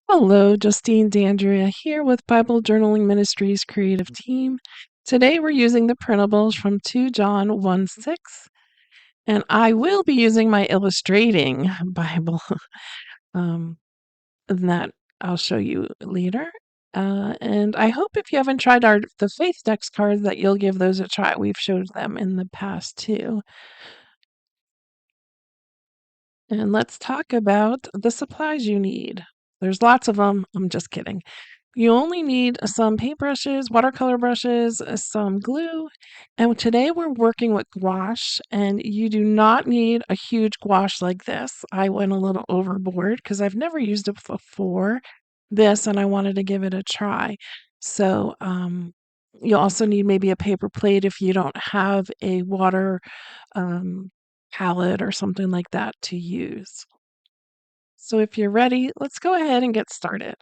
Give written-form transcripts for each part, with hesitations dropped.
Hello, Justine D'Andrea here with Bible Journaling Ministries creative team. Today we're using the printables from 2 John 1:6, and I will be using my illustrating Bible um, that I'll show you later. And I hope if you haven't tried the Faith Dex cards that you'll give those a try. We've showed them in the past too. And let's talk about the supplies you need. There's lots of them. I'm just kidding. You only need some paintbrushes, watercolor brushes, some glue, and today we're working with gouache, and you do not need a huge gouache like this. I went a little overboard because I've never used it before this, and I wanted to give it a try. So, you also need maybe a paper plate if you don't have a water um, palette or something like that to use. So if you're ready, let's go ahead and get started.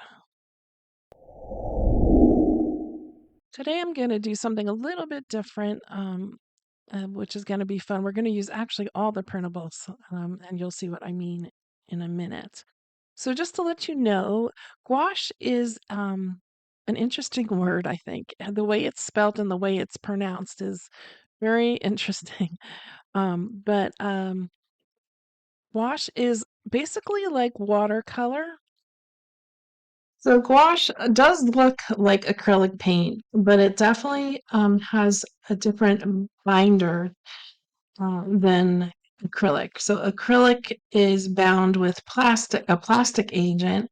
Today I'm going to do something a little bit different, which is going to be fun. We're going to use actually all the printables, and you'll see what I mean in a minute. So just to let you know, gouache is an interesting word, I think. And the way it's spelled and the way it's pronounced is very interesting. But gouache is basically like watercolor. So gouache does look like acrylic paint, but it definitely has a different binder than acrylic. So acrylic is bound with a plastic agent,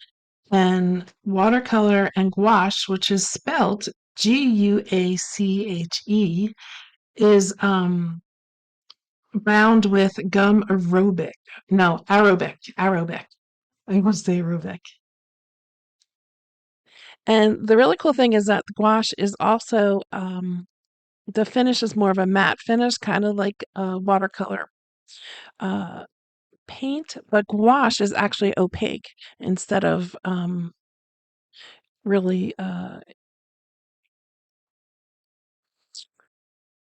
and watercolor and gouache, which is spelt Guache, is bound with gum aerobic. No, aerobic. I want to say aerobic. And the really cool thing is that the gouache is also the finish is more of a matte finish, kind of like watercolor uh, paint, but gouache is actually opaque instead of really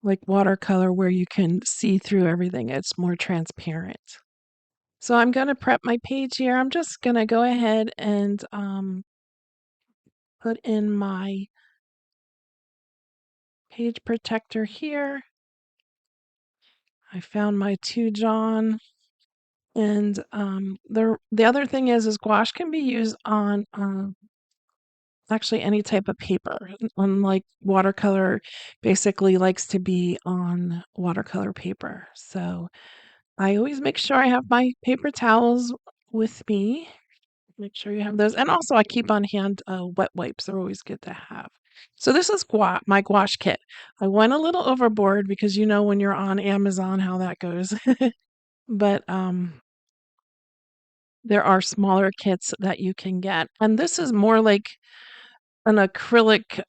like watercolor where you can see through everything. It's more transparent. So I'm going to prep my page here. I'm just going to go ahead and put in my page protector here. I found my 2 John. And the other thing is gouache can be used on actually any type of paper. Unlike watercolor, basically likes to be on watercolor paper. So I always make sure I have my paper towels with me. Make sure you have those, and also I keep on hand wet wipes. They're always good to have. So this is my gouache kit. I went a little overboard because you know when you're on Amazon how that goes. But there are smaller kits that you can get, and this is more like an acrylic,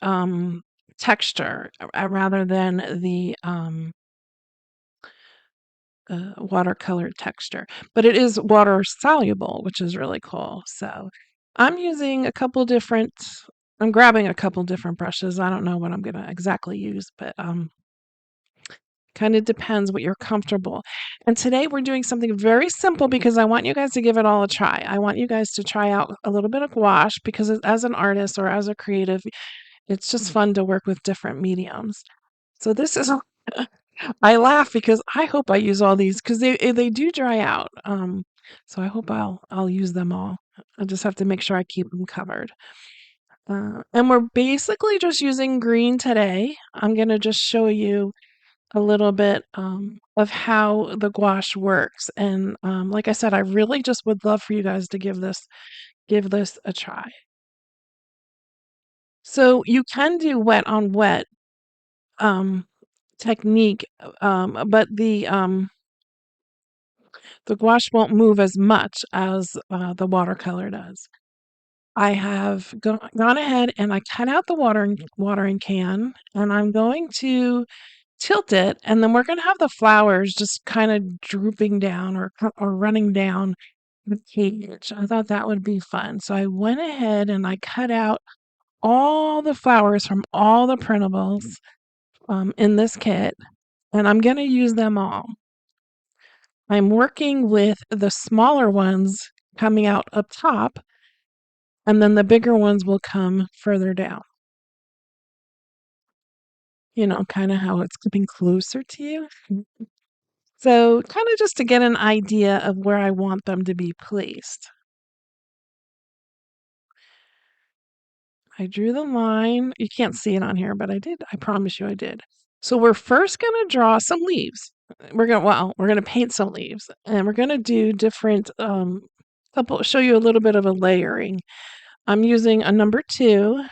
texture, rather than the, watercolor texture, but it is water soluble, which is really cool. So, I'm using a couple different I'm grabbing a couple different brushes. I don't know what I'm gonna exactly use, but, kind of depends what you're comfortable. And today we're doing something very simple because I want you guys to give it all a try. I want you guys to try out a little bit of gouache because as an artist or as a creative, it's just fun to work with different mediums. So this is I laugh because I hope I use all these because they do dry out. So I hope I'll use them all. I just have to make sure I keep them covered. And we're basically just using green today. I'm gonna just show you a little bit of how the gouache works. And like I said, I really just would love for you guys to give this a try. So you can do wet on wet technique, but the gouache won't move as much as the watercolor does. I have gone ahead and I cut out the watering can, and I'm going to tilt it, and then we're gonna have the flowers just kinda drooping down or running down the page. I thought that would be fun. So I went ahead and I cut out all the flowers from all the printables, in this kit, and I'm gonna use them all. I'm working with the smaller ones coming out up top, and then the bigger ones will come further down. Kind of how it's coming closer to you. So, kind of just to get an idea of where I want them to be placed. I drew the line. You can't see it on here, but I did. I promise you I did. So we're first going to draw some leaves. We're going to paint some leaves, and we're going to do different show you a little bit of a layering. I'm using a number 2,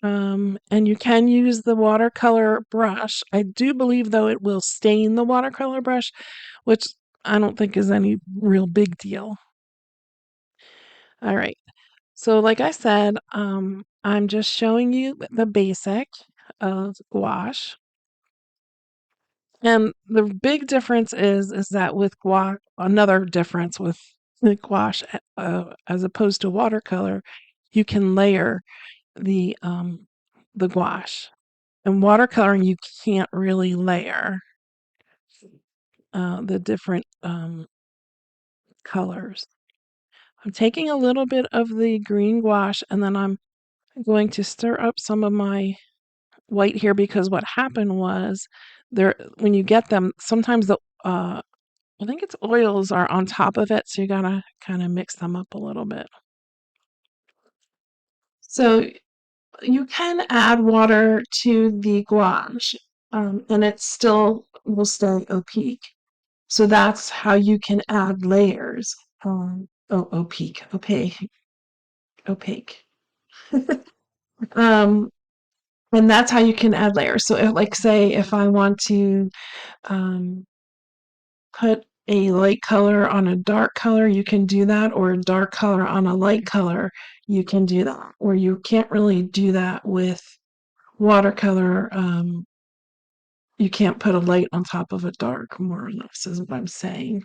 and you can use the watercolor brush. I do believe, though, it will stain the watercolor brush, which I don't think is any real big deal. All right. So like I said, I'm just showing you the basic of gouache. And the big difference is that with gouache, another difference with the gouache as opposed to watercolor, you can layer the gouache. In watercoloring, you can't really layer the different colors. I'm taking a little bit of the green gouache, and then I'm going to stir up some of my white here, because what happened was when you get them, sometimes I think it's oils are on top of it, so you gotta kind of mix them up a little bit. So you can add water to the gouache, and it still will stay opaque. So that's how you can add layers. Opaque. Um, and that's how you can add layers. So, like, say, if I want to put a light color on a dark color, you can do that, or a dark color on a light color, you can do that. Or you can't really do that with watercolor. You can't put a light on top of a dark, more or less, is what I'm saying.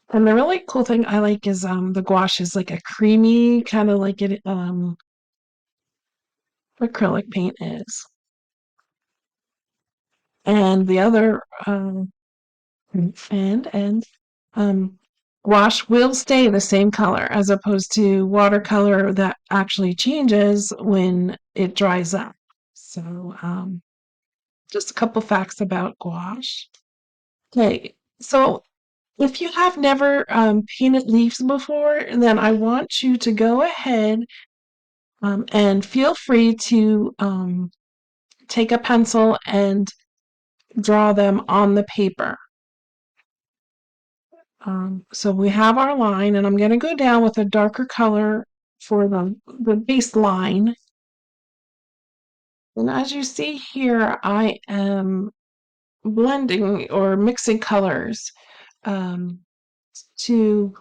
And the really cool thing I like is the gouache is like a creamy, kind of like it acrylic paint is. And the other and gouache will stay the same color, as opposed to watercolor that actually changes when it dries up. So just a couple facts about gouache. Okay, so if you have never painted leaves before, then I want you to go ahead and feel free to take a pencil and draw them on the paper. So we have our line, and I'm going to go down with a darker color for the base line. And as you see here, I am blending or mixing colors to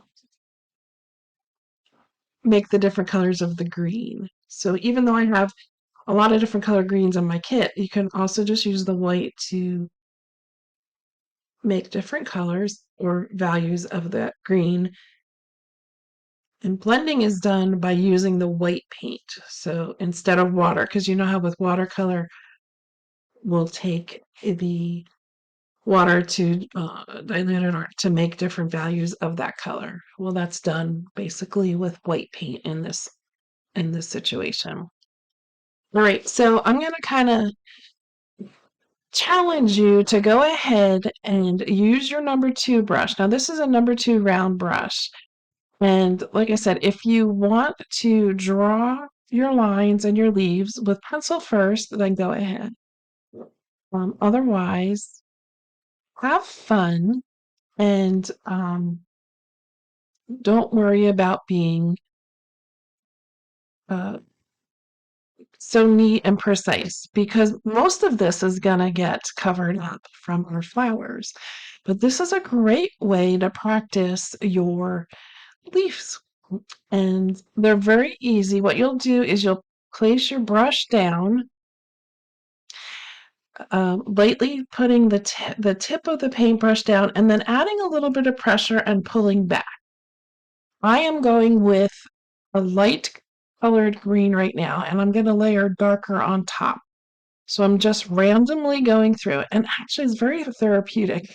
make the different colors of the green. So even though I have a lot of different color greens on my kit, you can also just use the white to make different colors or values of that green. And blending is done by using the white paint. So instead of water, because you know how with watercolor, we'll take the water to dilute it or to make different values of that color. Well, that's done basically with white paint in this situation. All right, so I'm going to kind of challenge you to go ahead and use your number 2 brush. Now, this is a number 2 round brush. And like I said, if you want to draw your lines and your leaves with pencil first, then go ahead. Otherwise, have fun and don't worry about being so neat and precise, because most of this is going to get covered up from our flowers. But this is a great way to practice your leaves. And they're very easy. What you'll do is you'll place your brush down, lightly putting the tip of the paintbrush down, and then adding a little bit of pressure and pulling back. I am going with a light colored green right now, and I'm going to layer darker on top. So I'm just randomly going through it, and actually it's very therapeutic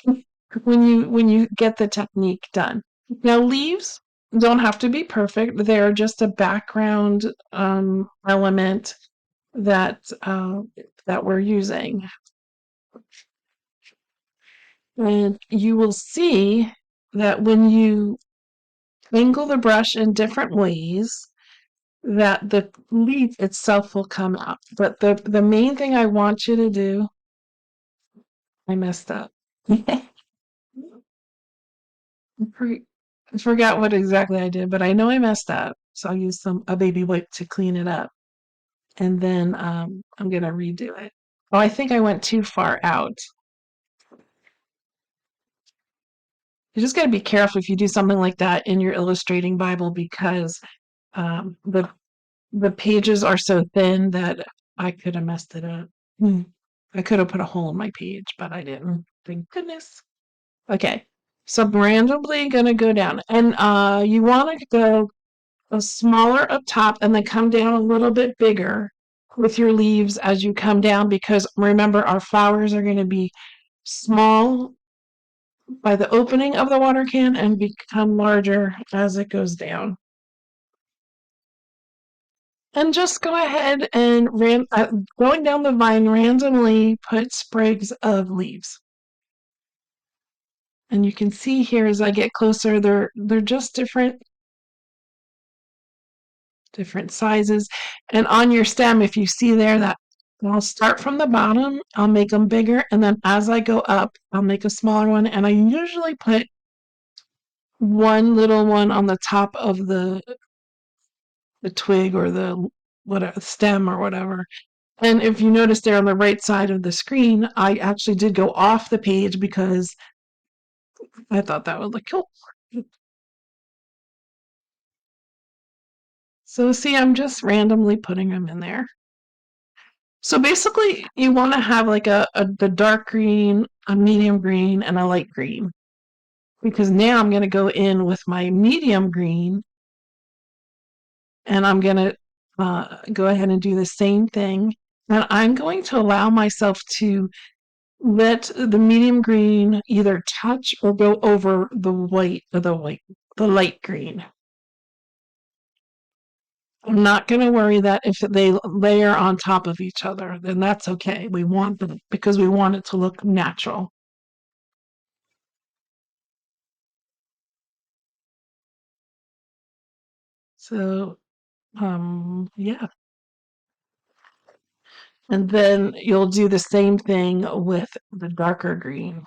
when you get the technique done. Now leaves, don't have to be perfect. They're just a background element that that we're using. And you will see that when you angle the brush in different ways, that the leaf itself will come out. But the main thing I want you to do, I messed up. I for- I forgot what exactly I did, but I know I messed up. So I'll use a baby wipe to clean it up. And then I'm gonna redo it. Oh, I think I went too far out. You just gotta be careful if you do something like that in your illustrating Bible because um, the the pages are so thin that I could have messed it up. Hmm. I could have put a hole in my page, but I didn't. Thank goodness. Okay. So I'm randomly gonna go down. And you wanna go a smaller up top and then come down a little bit bigger with your leaves as you come down because remember our flowers are gonna be small by the opening of the water can and become larger as it goes down. And just go ahead and going down the vine randomly put sprigs of leaves. And you can see here as I get closer, they're just different sizes. And on your stem, if you see there that I'll start from the bottom, I'll make them bigger, and then as I go up, I'll make a smaller one. And I usually put one little one on the top of the twig or the whatever stem or whatever. And if you notice there on the right side of the screen, I actually did go off the page because I thought that would look cool. So see, I'm just randomly putting them in there. So basically, you want to have like the dark green, a medium green, and a light green. Because now I'm going to go in with my medium green, and I'm going to go ahead and do the same thing. And I'm going to allow myself to let the medium green either touch or go over the light green. I'm not going to worry that if they layer on top of each other, then that's okay. We want them because we want it to look natural. So, yeah. And then you'll do the same thing with the darker green.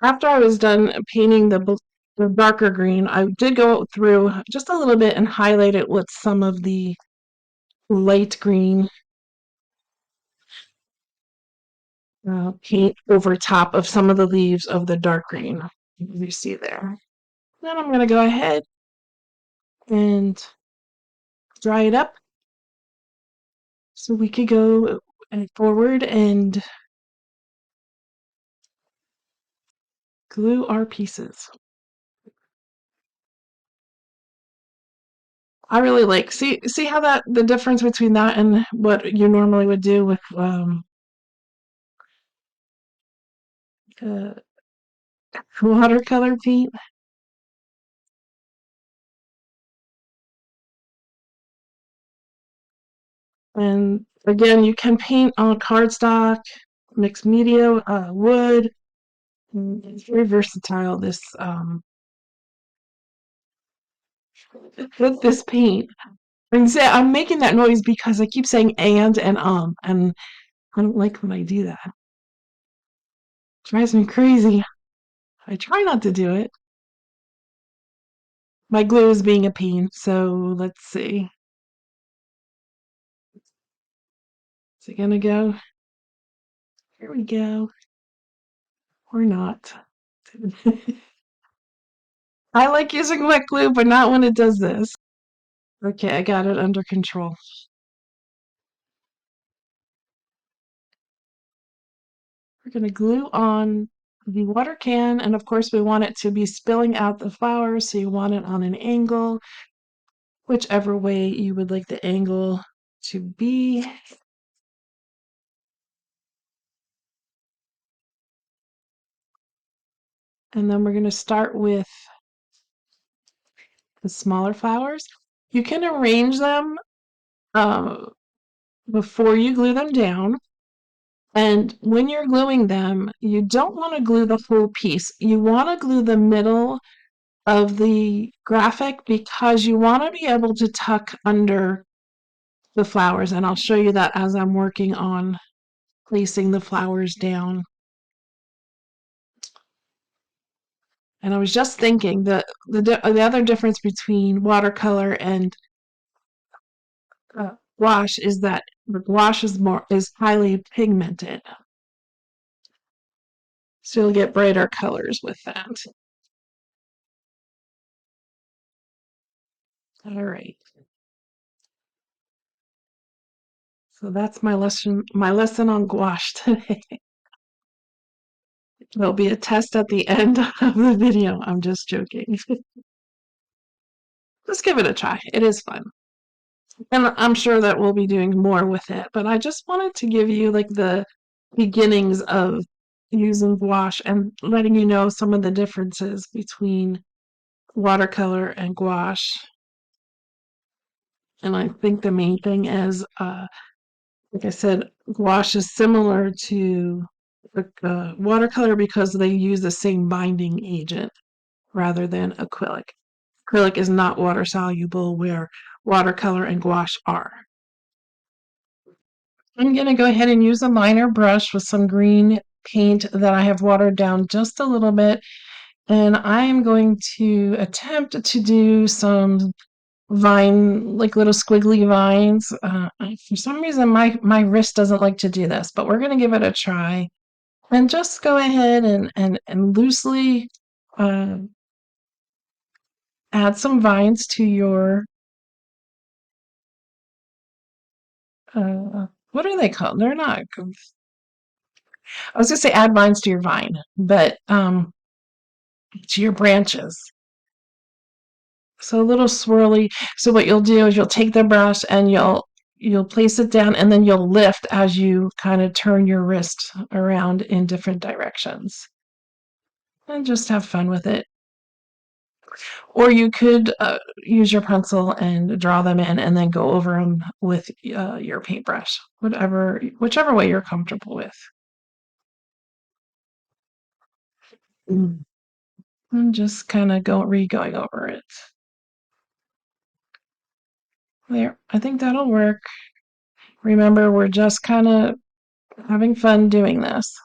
After I was done painting the darker green, I did go through just a little bit and highlight it with some of the light green paint over top of some of the leaves of the dark green, as you see there. Then I'm going to go ahead and dry it up so we could go forward and glue our pieces. I really like see how that the difference between that and what you normally would do with uh, watercolor paint. And again, you can paint on cardstock, mixed media, wood. It's very versatile. This with this paint. And say I'm making that noise because I keep saying and I don't like when I do that. It drives me crazy. I try not to do it. My glue is being a pain, so let's see. Is it gonna go? Here we go. Or not. I like using wet glue, but not when it does this. Okay, I got it under control. We're going to glue on the water can, and of course we want it to be spilling out the flowers, so you want it on an angle, whichever way you would like the angle to be. And then we're going to start with the smaller flowers. You can arrange them uh, before you glue them down. And when you're gluing them, you don't want to glue the whole piece. You want to glue the middle of the graphic because you want to be able to tuck under the flowers. And I'll show you that as I'm working on placing the flowers down. And I was just thinking that the other difference between watercolor and gouache is that the gouache is highly pigmented. So you'll get brighter colors with that. All right. So that's my lesson on gouache today. There'll be a test at the end of the video. I'm just joking. Just give it a try. It is fun. And I'm sure that we'll be doing more with it, but I just wanted to give you like the beginnings of using gouache and letting you know some of the differences between watercolor and gouache. And I think the main thing is, like I said, gouache is similar to watercolor because they use the same binding agent rather than acrylic. Acrylic is not water soluble, where watercolor and gouache are. I'm going to go ahead and use a liner brush with some green paint that I have watered down just a little bit. And I am going to attempt to do some like little squiggly vines. For some reason, my wrist doesn't like to do this, but we're going to give it a try. And just go ahead and loosely uh, add some vines to your, what are they called? They're not, I was going to say add vines to your vine, but to your branches. So a little swirly. So what you'll do is you'll take the brush and you'll place it down and then you'll lift as you kind of turn your wrist around in different directions. And just have fun with it. Or you could use your pencil and draw them in and then go over them with your paintbrush, whichever way you're comfortable with. And just kind of going over it. There, I think that'll work. Remember, we're just kind of having fun doing this.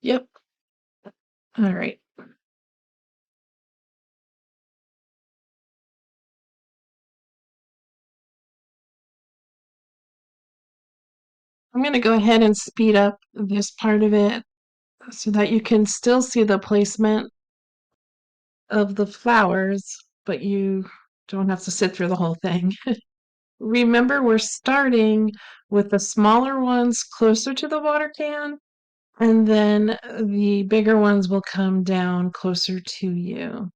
Yep. All right. I'm going to go ahead and speed up this part of it so that you can still see the placement of the flowers, but you don't have to sit through the whole thing. Remember, we're starting with the smaller ones closer to the water can, and then the bigger ones will come down closer to you.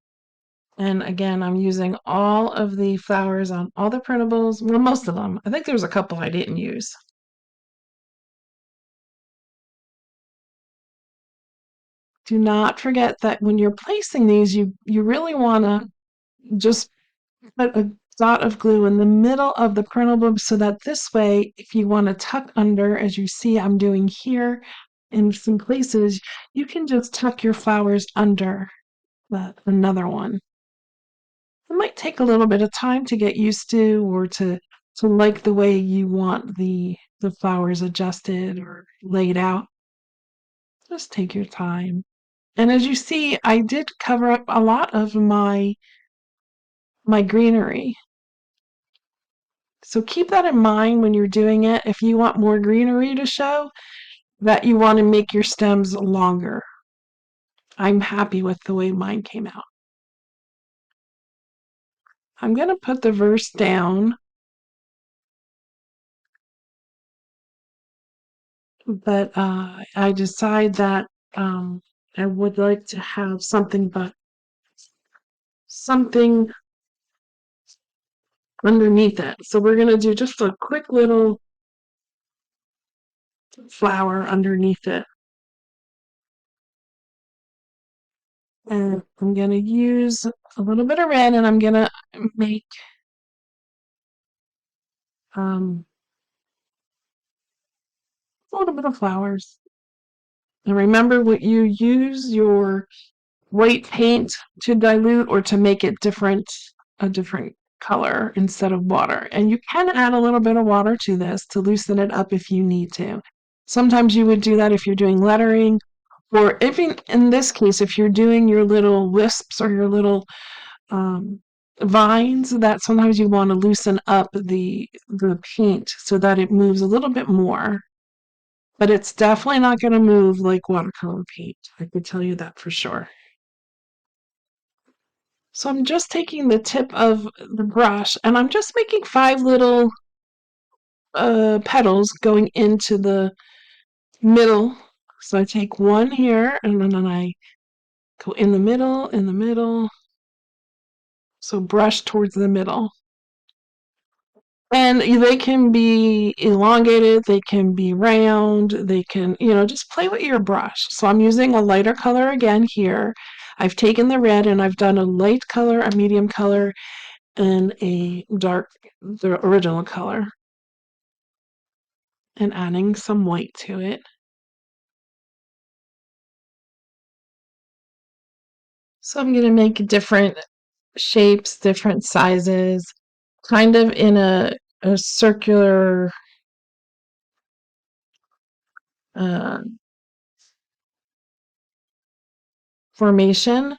And again, I'm using all of the flowers on all the printables. Well, most of them. I think there's a couple I didn't use. Do not forget that when you're placing these, you really want to just put a dot of glue in the middle of the printable so that this way, if you want to tuck under, as you see I'm doing here in some places, you can just tuck your flowers under another one. It might take a little bit of time to get used to or to like the way you want the flowers adjusted or laid out. Just take your time. And as you see, I did cover up a lot of my greenery. So keep that in mind when you're doing it. If you want more greenery to show, that you want to make your stems longer. I'm happy with the way mine came out. I'm going to put the verse down, but I decide that I would like to have something underneath it. So we're going to do just a quick little flower underneath it. And I'm going to use a little bit of red and I'm going to make um, a little bit of flowers. And remember what you use your white paint to dilute or to make it a different color instead of water. And you can add a little bit of water to this to loosen it up if you need to. Sometimes you would do that if you're doing lettering, or even in this case, if you're doing your little wisps or your little um, vines, that sometimes you want to loosen up the paint so that it moves a little bit more. But it's definitely not going to move like watercolor paint. I could tell you that for sure. So I'm just taking the tip of the brush and I'm just making 5 little petals going into the middle. So I take one here and then I go in the middle, in the middle. So brush towards the middle. And they can be elongated, they can be round, they can, just play with your brush. So I'm using a lighter color again here. I've taken the red and I've done a light color, a medium color, and the original color, and adding some white to it. So I'm going to make different shapes, different sizes, kind of in a circular uh, formation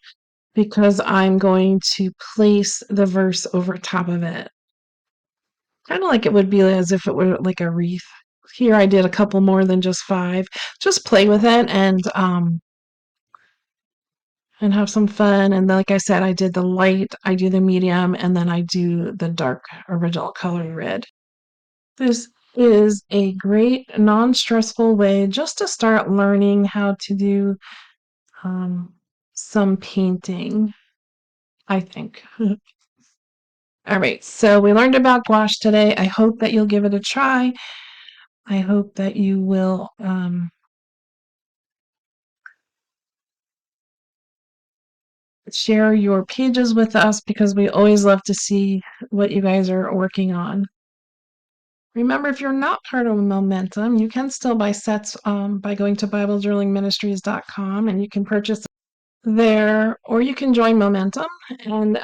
because I'm going to place the verse over top of it. Kind of like it would be as if it were like a wreath. Here I did a couple more than just 5. Just play with it and have some fun. And like I said, I did the light, I do the medium, and then I do the dark original color red. This is a great non-stressful way just to start learning how to do some painting, I think. All right, so we learned about gouache today. I hope that you'll give it a try. I hope that you will share your pages with us because we always love to see what you guys are working on. Remember, if you're not part of Momentum, you can still buy sets by going to BibleJournalingMinistries.com and you can purchase there, or you can join Momentum and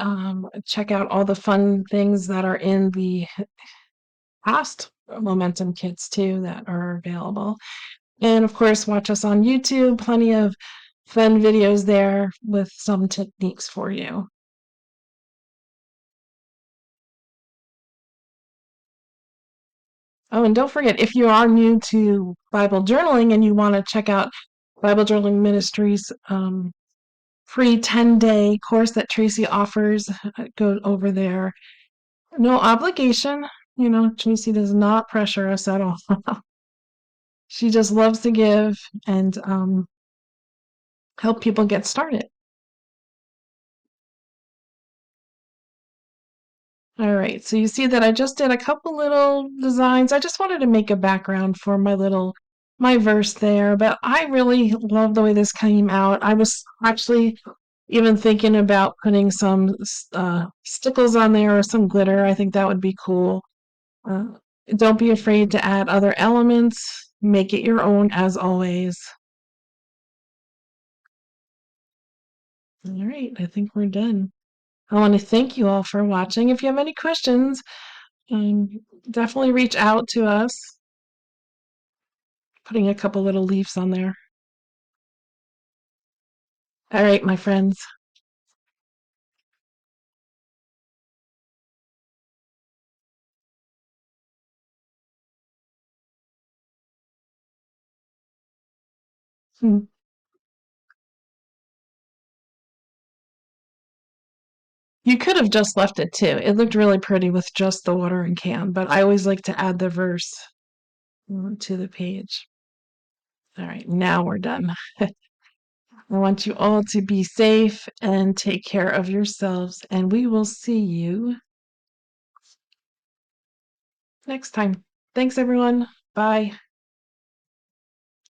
check out all the fun things that are in the past Momentum kits too that are available. And of course, watch us on YouTube. Plenty of fun videos there with some techniques for you. Oh, and don't forget, if you are new to Bible journaling and you want to check out Bible Journaling Ministries free 10-day course that Tracy offers, go over there. No obligation. You know, Tracy does not pressure us at all. She just loves to give and help people get started. All right, so you see that I just did a couple little designs. I just wanted to make a background for my verse there, but I really love the way this came out. I was actually even thinking about putting some stickles on there or some glitter. I think that would be cool. Uh, don't be afraid to add other elements. Make it your own as always. All right, I think we're done. I want to thank you all for watching. If you have any questions, um, definitely reach out to us. Putting a couple little leaves on there. All right, my friends. Hmm. You could have just left it too. It looked really pretty with just the watering can, but I always like to add the verse to the page. All right, now we're done. I want you all to be safe and take care of yourselves, and we will see you next time. Thanks, everyone. Bye.